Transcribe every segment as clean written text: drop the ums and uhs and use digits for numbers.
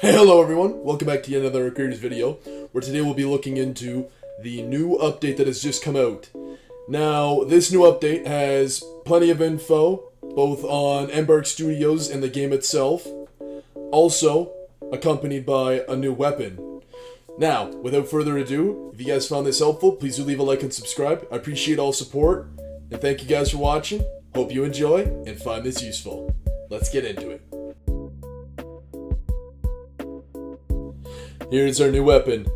Hello everyone, welcome back to yet another arcraiders video, where today we'll be looking into the new update that has just come out. Now, this new update has plenty of info, both on Embark Studios and the game itself, also accompanied by a new weapon. Now, without further ado, if you guys found this helpful, please do leave a like and subscribe. I appreciate all support, and thank you guys for watching. Hope you enjoy and find this useful. Let's get into it. Here's our new weapon,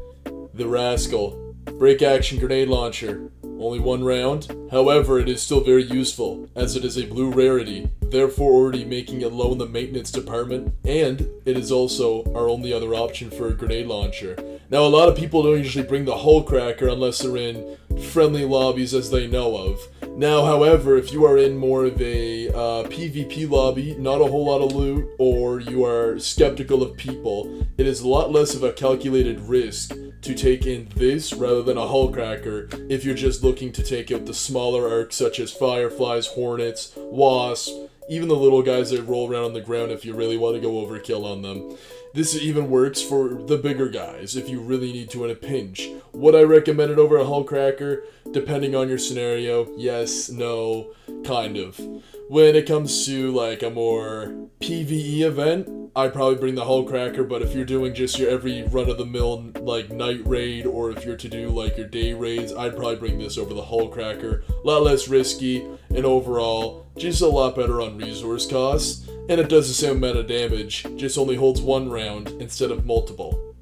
the Rascal. Break action grenade launcher. Only one round, however it is still very useful, as it is a blue rarity, therefore already making it low in the maintenance department, and it is also our only other option for a grenade launcher. Now, a lot of people don't usually bring the hull cracker unless they're in friendly lobbies as they know of. Now, however, if you are in more of a PvP lobby, not a whole lot of loot, or you are skeptical of people, it is a lot less of a calculated risk to take in this rather than a hull cracker if you're just looking to take out the smaller arcs such as fireflies, hornets, wasps, even the little guys that roll around on the ground if you really want to go overkill on them. This even works for the bigger guys if you really need to in a pinch. Would I recommend it over a hull cracker? Depending on your scenario, yes, no, kind of. When it comes to like a more PvE event, I'd probably bring the hull cracker, but if you're doing just your every run-of-the-mill like night raid, or if you're to do like your day raids, I'd probably bring this over the hull cracker. A lot less risky, and overall, just a lot better on resource costs. And it does the same amount of damage, just only holds one round instead of multiple.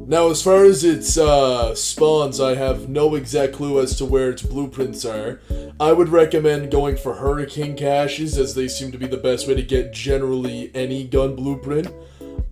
Now, as far as its spawns, I have no exact clue as to where its blueprints are. I would recommend going for hurricane caches, as they seem to be the best way to get generally any gun blueprint.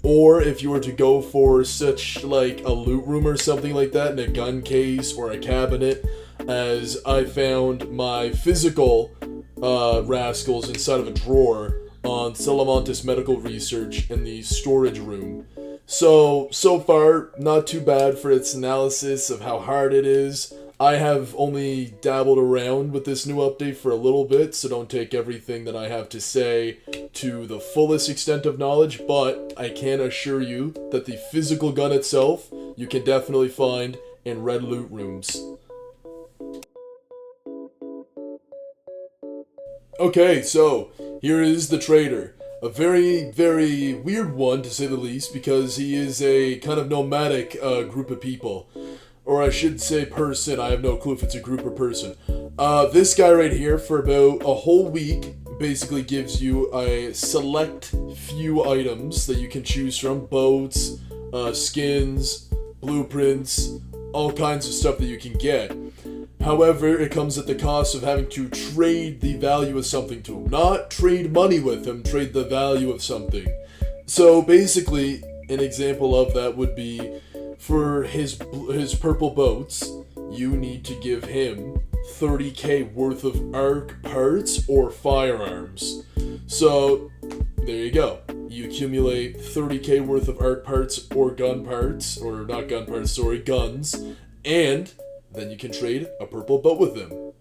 Or if you were to go for such like a loot room or something like that in a gun case or a cabinet, as I found my physical rascals inside of a drawer on Salamantis Medical Research in the storage room. So far, not too bad for its analysis of how hard it is. I have only dabbled around with this new update for a little bit, so don't take everything that I have to say to the fullest extent of knowledge, but I can assure you that the physical gun itself, you can definitely find in red loot rooms. Okay, so here is the trader. A very, very weird one, to say the least, because he is a kind of nomadic group of people. Or I should say person, I have no clue if it's a group or person. This guy right here, for about a whole week, basically gives you a select few items that you can choose from. Boats, skins, blueprints, all kinds of stuff that you can get. However, it comes at the cost of having to trade the value of something to him. Not trade money with him, trade the value of something. So basically, an example of that would be for his purple boats, you need to give him 30k worth of arc parts or firearms. So, there you go. You accumulate 30k worth of arc parts or gun parts, or not gun parts, sorry, guns, and then you can trade a purple boat with them.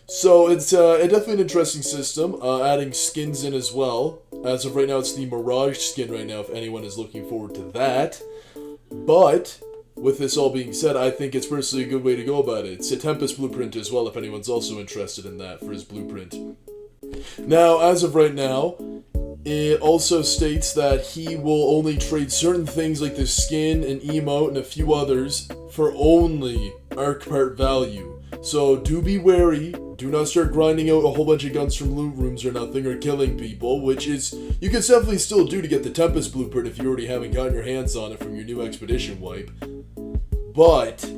So it's definitely an interesting system, adding skins in as well. As of right now, it's the Mirage skin right now, if anyone is looking forward to that. But, with this all being said, I think it's personally a good way to go about it. It's a Tempest blueprint as well, if anyone's also interested in that for his blueprint. Now, as of right now, it also states that he will only trade certain things like the skin and emote and a few others for only arc part value. So do be wary, do not start grinding out a whole bunch of guns from loot rooms or nothing, or killing people, which is, you can definitely still do to get the Tempest blueprint if you already haven't gotten your hands on it from your new expedition wipe. But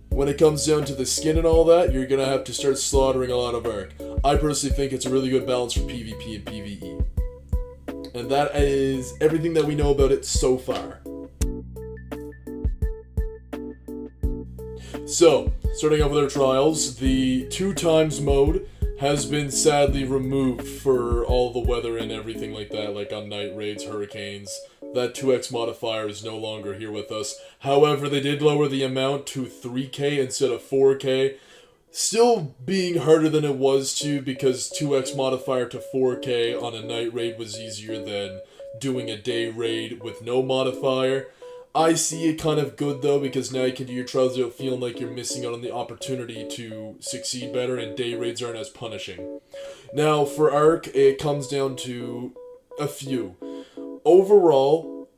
when it comes down to the skin and all that, you're gonna have to start slaughtering a lot of arc. I personally think it's a really good balance for PvP and PvE. And that is everything that we know about it so far. So, starting off with our trials, the 2x mode has been sadly removed for all the weather and everything like that, like on night raids, hurricanes. That 2x modifier is no longer here with us. However, they did lower the amount to 3k instead of 4k. Still being harder than it was to, because 2x modifier to 4k on a night raid was easier than doing a day raid with no modifier. I see it kind of good though, because now you can do your trials without feeling like you're missing out on the opportunity to succeed better, and day raids aren't as punishing. Now, for Arc, it comes down to a few. Overall,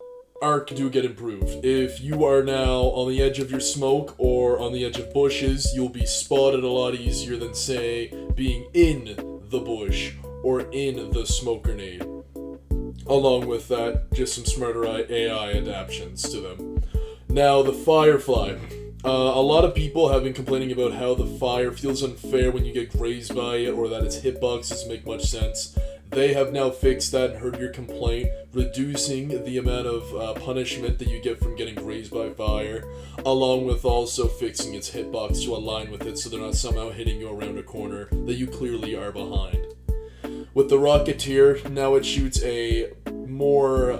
Arc do get improved. If you are now on the edge of your smoke or on the edge of bushes, you'll be spotted a lot easier than, say, being in the bush or in the smoke grenade. Along with that, just some smarter AI adaptations to them. Now, the Firefly. A lot of people have been complaining about how the fire feels unfair when you get grazed by it, or that its hitbox doesn't make much sense. They have now fixed that and heard your complaint, reducing the amount of punishment that you get from getting grazed by fire, along with also fixing its hitbox to align with it so they're not somehow hitting you around a corner that you clearly are behind. With the Rocketeer, now it shoots a more,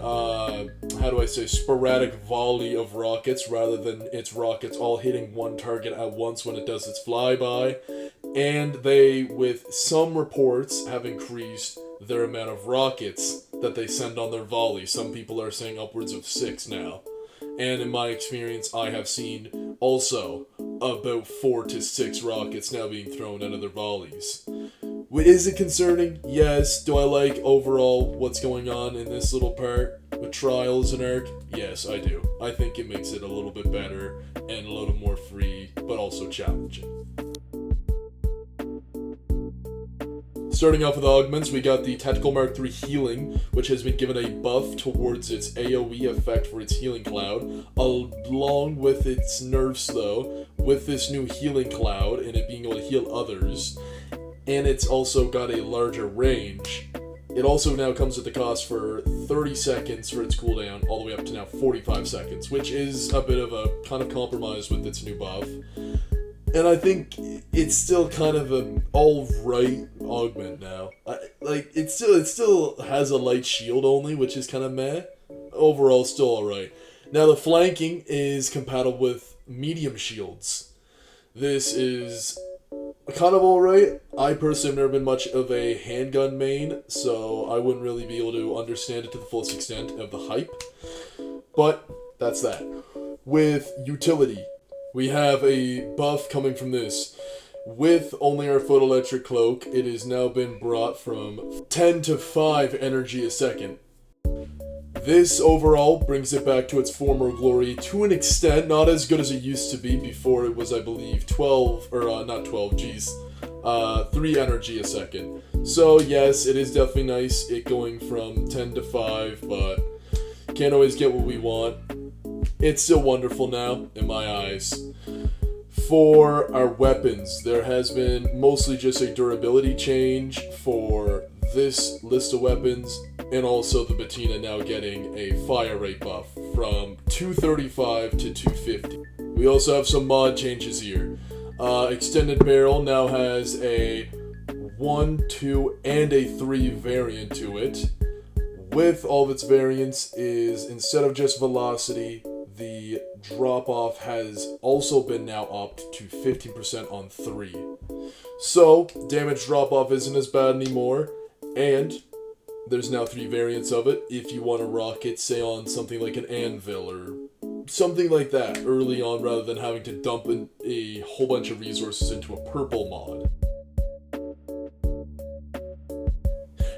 sporadic volley of rockets rather than its rockets all hitting one target at once when it does its flyby. And they, with some reports, have increased their amount of rockets that they send on their volley. Some people are saying upwards of 6 now. And in my experience, I have seen also about 4 to 6 rockets now being thrown out of their volleys. Is it concerning? Yes. Do I like overall what's going on in this little part with Trials and Arc? Yes, I do. I think it makes it a little bit better and a little more free, but also challenging. Starting off with augments, we got the Tactical Mark III Healing, which has been given a buff towards its AoE effect for its Healing Cloud, along with its nerfs though, with this new Healing Cloud and it being able to heal others. And it's also got a larger range. It also now comes at the cost for 30 seconds for its cooldown, all the way up to now 45 seconds, which is a bit of a kind of compromise with its new buff. And I think it's still kind of an alright augment now. It still has a light shield only, which is kind of meh. Overall, still alright. Now the flanking is compatible with medium shields. This is kind of alright. I personally have never been much of a handgun main, so I wouldn't really be able to understand it to the fullest extent of the hype. But that's that. With utility, we have a buff coming from this. With only our photoelectric cloak, it has now been brought from 10 to 5 energy a second. This overall brings it back to its former glory to an extent, not as good as it used to be before it was, I believe, 3 energy a second. So yes, it is definitely nice, it going from 10 to 5, but can't always get what we want. It's still wonderful now, in my eyes. For our weapons, there has been mostly just a durability change for this list of weapons, and also the Bettina now getting a fire rate buff from 235 to 250. We also have some mod changes here. Extended Barrel now has a 1, 2, and a 3 variant to it. With all of its variants is, instead of just velocity, the drop-off has also been now upped to 15% on 3. So, damage drop-off isn't as bad anymore, and there's now 3 variants of it if you want to rock it, say, on something like an anvil or something like that early on, rather than having to dump a whole bunch of resources into a purple mod.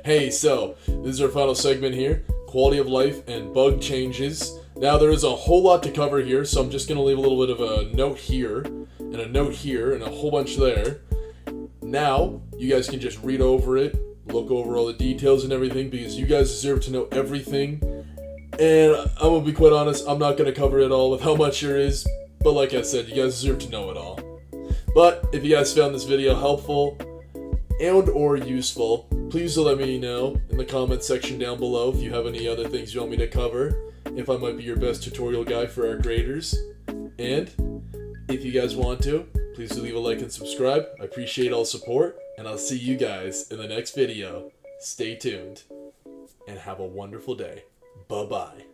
Hey, so, this is our final segment here, quality of life and bug changes. Now, there is a whole lot to cover here, so I'm just going to leave a little bit of a note here, and a note here, and a whole bunch there. Now, you guys can just read over it, look over all the details and everything, because you guys deserve to know everything. And I'm going to be quite honest, I'm not going to cover it all with how much there is, but like I said, you guys deserve to know it all. But if you guys found this video helpful and or useful, please let me know in the comment section down below if you have any other things you want me to cover, if I might be your best tutorial guy for arcraiders. And if you guys want to, please do leave a like and subscribe. I appreciate all support, and I'll see you guys in the next video. Stay tuned and have a wonderful day. Bye-bye.